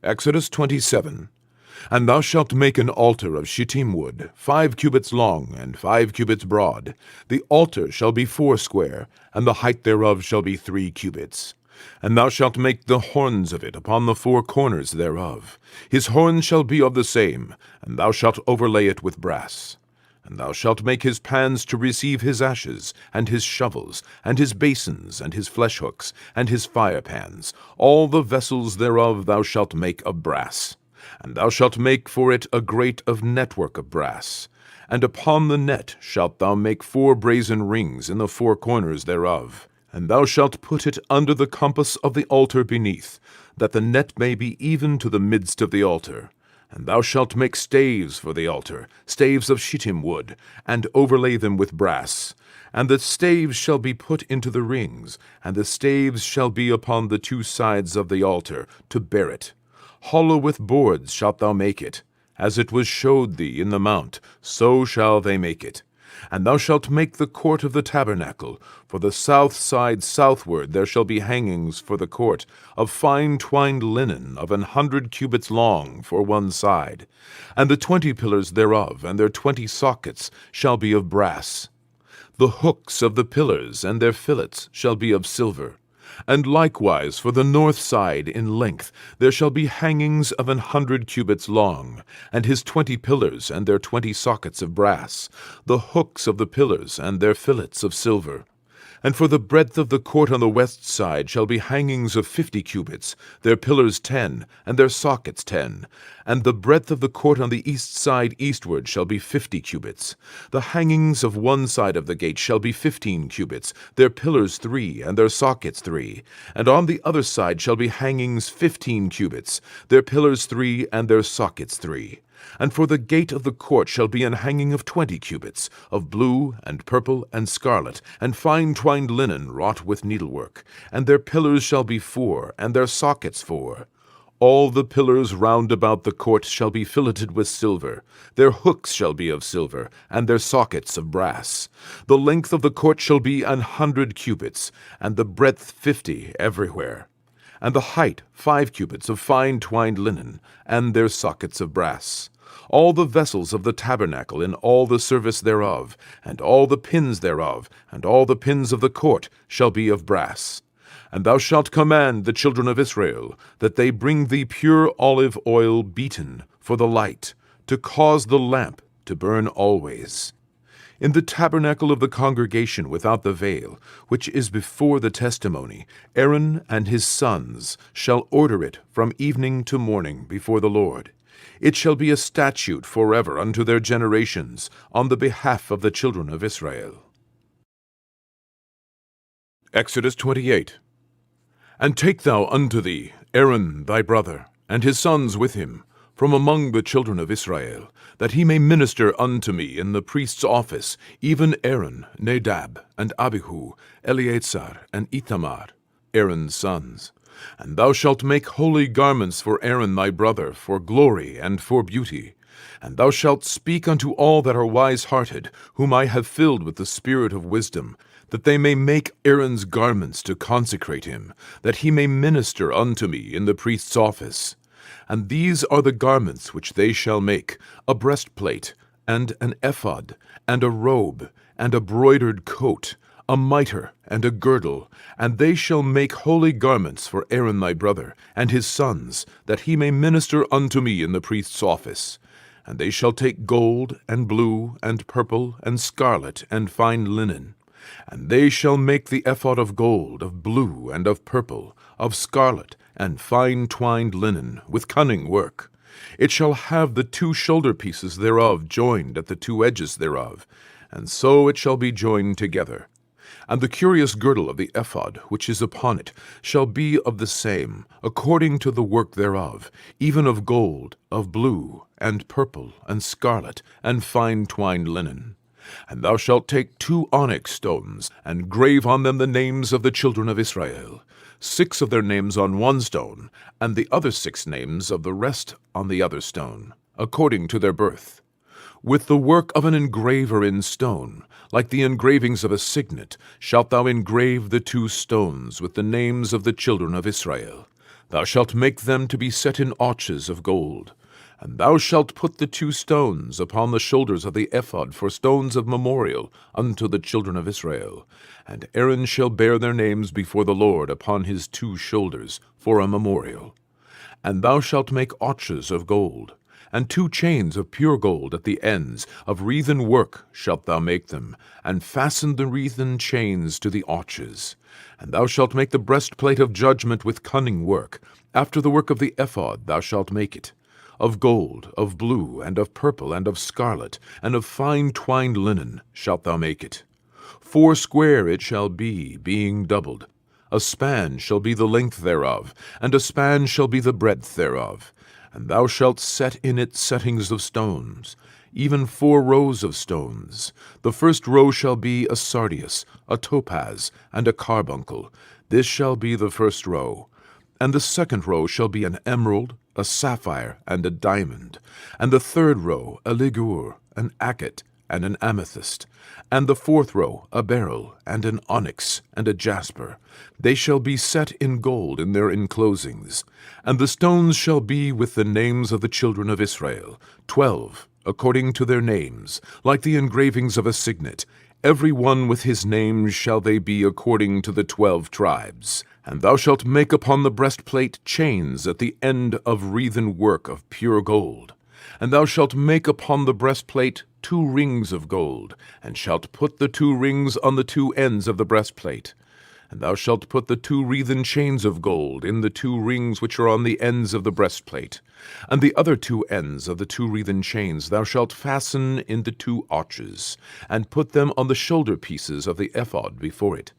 Exodus 27. And thou shalt make an altar of shittim wood, 5 cubits long, and 5 cubits broad. The altar shall be foursquare, and the height thereof shall be 3 cubits. And thou shalt make the horns of it upon the 4 corners thereof. His horns shall be of the same, and thou shalt overlay it with brass. And thou shalt make his pans to receive his ashes, and his shovels, and his basins, and his fleshhooks, and his firepans. All the vessels thereof thou shalt make of brass. And thou shalt make for it a grate of network of brass. And upon the net shalt thou make 4 brazen rings in the 4 corners thereof. And thou shalt put it under the compass of the altar beneath, that the net may be even to the midst of the altar. And thou shalt make staves for the altar, staves of shittim wood, and overlay them with brass. And the staves shall be put into the rings, and the staves shall be upon the 2 sides of the altar, to bear it. Hollow with boards shalt thou make it. As it was showed thee in the mount, so shall they make it. And thou shalt make the court of the tabernacle. For the south side southward there shall be hangings for the court, of fine twined linen of 100 cubits long for one side. And the 20 pillars thereof, and their 20 sockets, shall be of brass. The hooks of the pillars and their fillets shall be of silver. And likewise for the north side in length there shall be hangings of 100 cubits long, and his 20 pillars and their 20 sockets of brass, the hooks of the pillars and their fillets of silver. And for the breadth of the court on the west side shall be hangings of 50 cubits, their pillars 10, and their sockets 10. And the breadth of the court on the east side eastward shall be 50 cubits. The hangings of one side of the gate shall be 15 cubits, their pillars 3, and their sockets 3. And on the other side shall be hangings 15 cubits, their pillars 3, and their sockets 3. And for the gate of the court shall be an hanging of 20 cubits, of blue, and purple, and scarlet, and fine twined linen wrought with needlework. And their pillars shall be 4, and their sockets 4. All the pillars round about the court shall be filleted with silver. Their hooks shall be of silver, and their sockets of brass. The length of the court shall be 100 cubits, and the breadth 50 everywhere. And the height 5 cubits of fine twined linen, and their sockets of brass. All the vessels of the tabernacle in all the service thereof, and all the pins thereof, and all the pins of the court shall be of brass. And thou shalt command the children of Israel, that they bring thee pure olive oil beaten for the light, to cause the lamp to burn always. In the tabernacle of the congregation without the veil, which is before the testimony, Aaron and his sons shall order it from evening to morning before the Lord. It shall be a statute forever unto their generations, on the behalf of the children of Israel. Exodus 28. And take thou unto thee Aaron thy brother, and his sons with him, from among the children of Israel, that he may minister unto me in the priest's office, even Aaron, Nadab, and Abihu, Eleazar, and Ithamar, Aaron's sons. And thou shalt make holy garments for Aaron thy brother, for glory and for beauty. And thou shalt speak unto all that are wise-hearted, whom I have filled with the spirit of wisdom, that they may make Aaron's garments to consecrate him, that he may minister unto me in the priest's office. And these are the garments which they shall make: a breastplate, and an ephod, and a robe, and a broidered coat, a mitre, and a girdle. And they shall make holy garments for Aaron thy brother, and his sons, that he may minister unto me in the priest's office. And they shall take gold, and blue, and purple, and scarlet, and fine linen. And they shall make the ephod of gold, of blue, and of purple, of scarlet, and fine twined linen, with cunning work. It shall have the 2 shoulder pieces thereof joined at the 2 edges thereof, and so it shall be joined together. And the curious girdle of the ephod, which is upon it, shall be of the same, according to the work thereof, even of gold, of blue, and purple, and scarlet, and fine twined linen. And thou shalt take 2 onyx stones, and grave on them the names of the children of Israel, 6 of their names on one stone, and the other 6 names of the rest on the other stone, according to their birth. With the work of an engraver in stone, like the engravings of a signet, shalt thou engrave the 2 stones with the names of the children of Israel. Thou shalt make them to be set in arches of gold. And thou shalt put the 2 stones upon the shoulders of the ephod for stones of memorial unto the children of Israel. And Aaron shall bear their names before the Lord upon his 2 shoulders for a memorial. And thou shalt make arches of gold, and 2 chains of pure gold at the ends, of wreathen work shalt thou make them, and fasten the wreathen chains to the arches. And thou shalt make the breastplate of judgment with cunning work. After the work of the ephod thou shalt make it. Of gold, of blue, and of purple, and of scarlet, and of fine twined linen shalt thou make it. 4 square it shall be, being doubled. A span shall be the length thereof, and a span shall be the breadth thereof. And thou shalt set in it settings of stones, even 4 rows of stones. The first row shall be a sardius, a topaz, and a carbuncle. This shall be the first row. And the second row shall be an emerald, a sapphire, and a diamond. And the third row a ligure, an agate, and an amethyst. And the fourth row a beryl, and an onyx, and a jasper. They shall be set in gold in their enclosings. And the stones shall be with the names of the children of Israel, 12, according to their names, like the engravings of a signet. Every one with his name shall they be according to the 12 tribes. And thou shalt make upon the breastplate chains at the end of wreathen work of pure gold. And thou shalt make upon the breastplate 2 rings of gold, and shalt put the 2 rings on the 2 ends of the breastplate. And thou shalt put the 2 wreathen chains of gold in the 2 rings which are on the ends of the breastplate. And the other 2 ends of the 2 wreathen chains thou shalt fasten in the 2 arches, and put them on the shoulder pieces of the ephod before it.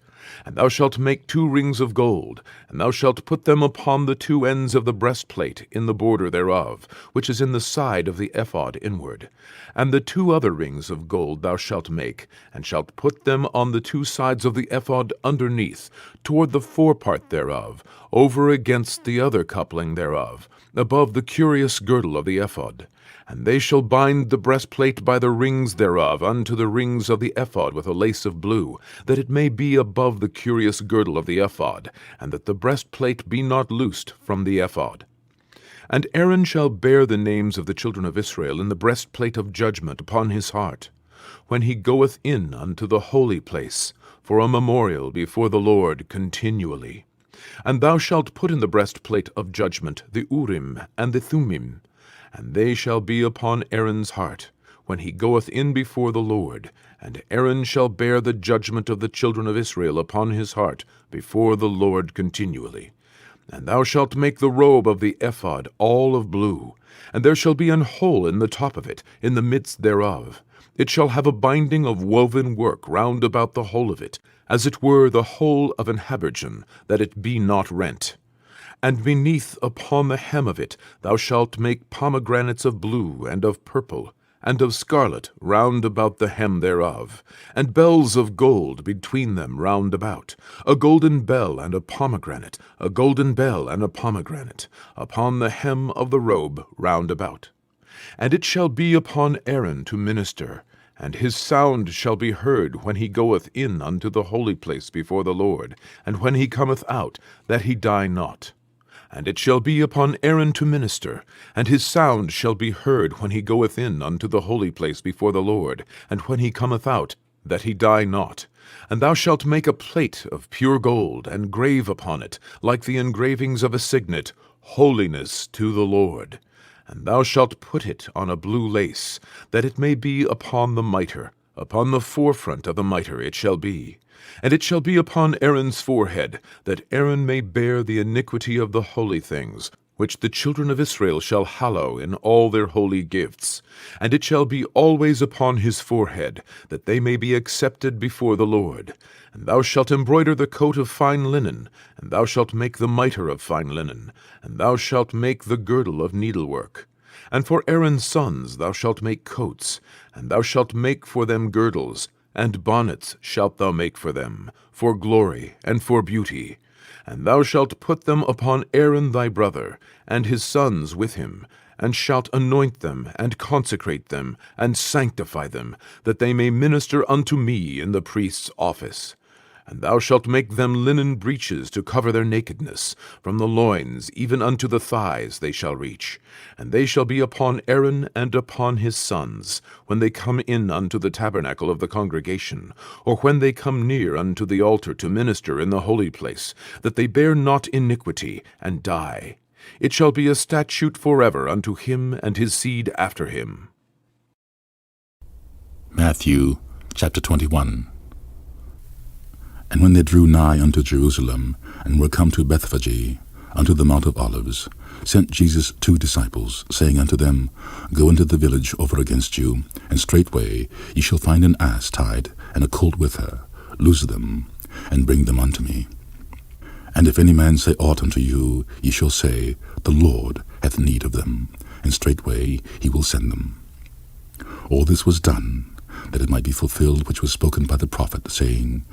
And thou shalt make 2 rings of gold, and thou shalt put them upon the 2 ends of the breastplate in the border thereof, which is in the side of the ephod inward. And the 2 other rings of gold thou shalt make, and shalt put them on the 2 sides of the ephod underneath, toward the forepart thereof, over against the other coupling thereof, above the curious girdle of the ephod. And they shall bind the breastplate by the rings thereof unto the rings of the ephod with a lace of blue, that it may be above the curious girdle of the ephod, and that the breastplate be not loosed from the ephod. And Aaron shall bear the names of the children of Israel in the breastplate of judgment upon his heart, when he goeth in unto the holy place, for a memorial before the Lord continually. And thou shalt put in the breastplate of judgment the Urim and the Thummim, and they shall be upon Aaron's heart, when he goeth in before the Lord, and Aaron shall bear the judgment of the children of Israel upon his heart before the Lord continually. And thou shalt make the robe of the ephod all of blue, and there shall be an hole in the top of it, in the midst thereof. It shall have a binding of woven work round about the whole of it, as it were the whole of an habergeon, that it be not rent. And beneath upon the hem of it thou shalt make pomegranates of blue and of purple, and of scarlet round about the hem thereof, and bells of gold between them round about, a golden bell and a pomegranate, a golden bell and a pomegranate, upon the hem of the robe round about. And it shall be upon Aaron to minister, and his sound shall be heard when he goeth in unto the holy place before the Lord, and when he cometh out, that he die not. And it shall be upon Aaron to minister, and his sound shall be heard when he goeth in unto the holy place before the Lord, and when he cometh out, that he die not. And thou shalt make a plate of pure gold, and grave upon it, like the engravings of a signet, Holiness to the Lord. And thou shalt put it on a blue lace, that it may be upon the mitre. Upon the forefront of the mitre it shall be. And it shall be upon Aaron's forehead, that Aaron may bear the iniquity of the holy things, which the children of Israel shall hallow in all their holy gifts. And it shall be always upon his forehead, that they may be accepted before the Lord. And thou shalt embroider the coat of fine linen, and thou shalt make the mitre of fine linen, and thou shalt make the girdle of needlework. And for Aaron's sons thou shalt make coats, and thou shalt make for them girdles, and bonnets shalt thou make for them, for glory and for beauty. And thou shalt put them upon Aaron thy brother, and his sons with him, and shalt anoint them, and consecrate them, and sanctify them, that they may minister unto me in the priest's office. And thou shalt make them linen breeches to cover their nakedness. From the loins even unto the thighs they shall reach. And they shall be upon Aaron and upon his sons, when they come in unto the tabernacle of the congregation, or when they come near unto the altar to minister in the holy place, that they bear not iniquity, and die. It shall be a statute forever unto him and his seed after him. Matthew chapter 21. And when they drew nigh unto Jerusalem, and were come to Bethphage, unto the Mount of Olives, sent Jesus 2 disciples, saying unto them, Go into the village over against you, and straightway ye shall find an ass tied, and a colt with her. Loose them, and bring them unto me. And if any man say aught unto you, ye shall say, The Lord hath need of them, and straightway he will send them. All this was done, that it might be fulfilled which was spoken by the prophet, saying,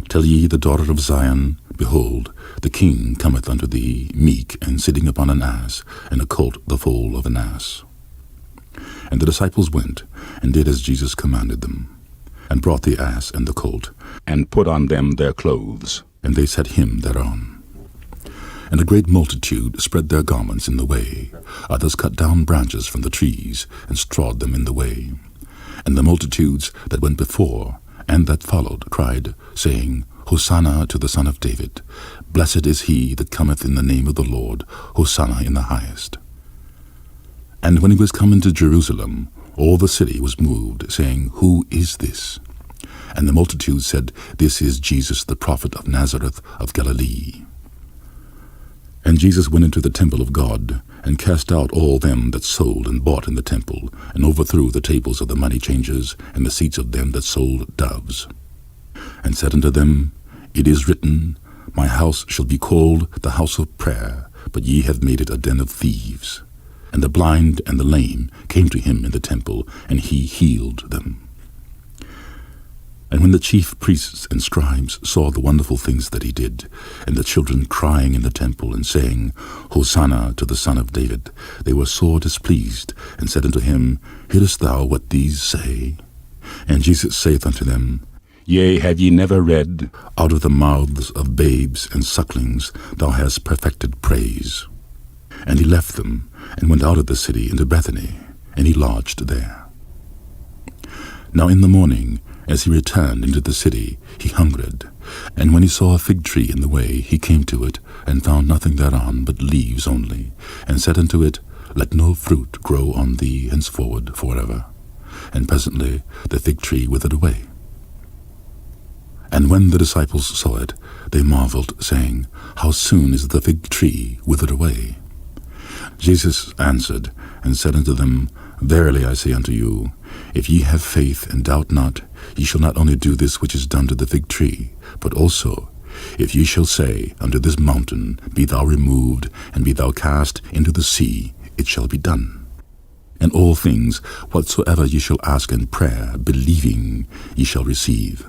Tell ye the daughter of Zion, Behold, the king cometh unto thee, meek, and sitting upon an ass, and a colt the foal of an ass. And the disciples went, and did as Jesus commanded them, and brought the ass and the colt, and put on them their clothes, and they set him thereon. And a great multitude spread their garments in the way. Others cut down branches from the trees, and strawed them in the way. And the multitudes that went before and that followed cried, saying, Hosanna to the Son of David. Blessed is he that cometh in the name of the Lord. Hosanna in the highest. And when he was come into Jerusalem, all the city was moved, saying, Who is this? And the multitude said, This is Jesus the prophet of Nazareth of Galilee. And Jesus went into the temple of God, and cast out all them that sold and bought in the temple, and overthrew the tables of the money changers, and the seats of them that sold doves. And said unto them, It is written, My house shall be called the house of prayer, but ye have made it a den of thieves. And the blind and the lame came to him in the temple, and he healed them. And when the chief priests and scribes saw the wonderful things that he did, and the children crying in the temple, and saying, Hosanna to the Son of David, they were sore displeased, and said unto him, Hearest thou what these say? And Jesus saith unto them, Yea, have ye never read, Out of the mouths of babes and sucklings thou hast perfected praise? And he left them, and went out of the city into Bethany, and he lodged there. Now in the morning, as he returned into the city, he hungered. And when he saw a fig tree in the way, he came to it, and found nothing thereon but leaves only, and said unto it, Let no fruit grow on thee henceforward forever. And presently the fig tree withered away. And when the disciples saw it, they marveled, saying, How soon is the fig tree withered away? Jesus answered, and said unto them, Verily I say unto you, if ye have faith and doubt not, ye shall not only do this which is done to the fig tree, but also, if ye shall say unto this mountain, Be thou removed, and be thou cast into the sea, it shall be done. And all things whatsoever ye shall ask in prayer, believing, ye shall receive.